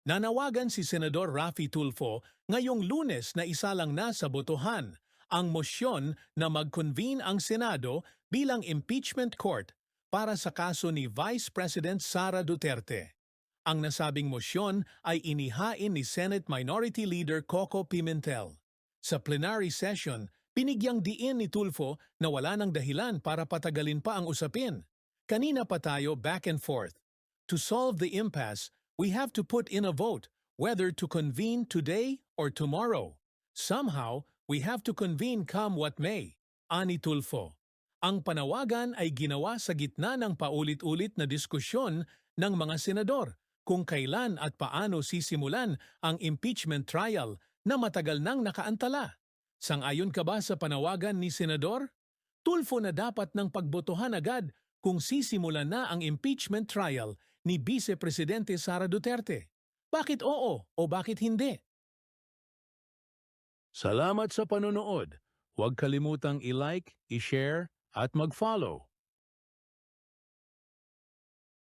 Nanawagan si Senador Raffy Tulfo ngayong Lunes na isa lang na sa botohan ang mosyon na mag-convene ang Senado bilang impeachment court para sa kaso ni Vice President Sara Duterte. Ang nasabing mosyon ay inihain ni Senate Minority Leader Coco Pimentel. Sa plenary session, binigyang diin ni Tulfo na wala ng dahilan para patagalin pa ang usapin. Kanina pa tayo back and forth. To solve the impasse, we have to put in a vote whether to convene today or tomorrow. Somehow, we have to convene come what may, ani Tulfo. Ang panawagan ay ginawa sa gitna ng paulit-ulit na diskusyon ng mga senador kung kailan at paano sisimulan ang impeachment trial na matagal nang nakaantala. Sang-ayon ka ba sa panawagan ni Senador? Tulfo na dapat ng pagbotohan agad kung sisimulan na ang impeachment trial ni Vice Presidente Sara Duterte. Bakit oo o bakit hindi? Salamat sa panonood. Huwag kalimutang i-like, i-share at mag-follow.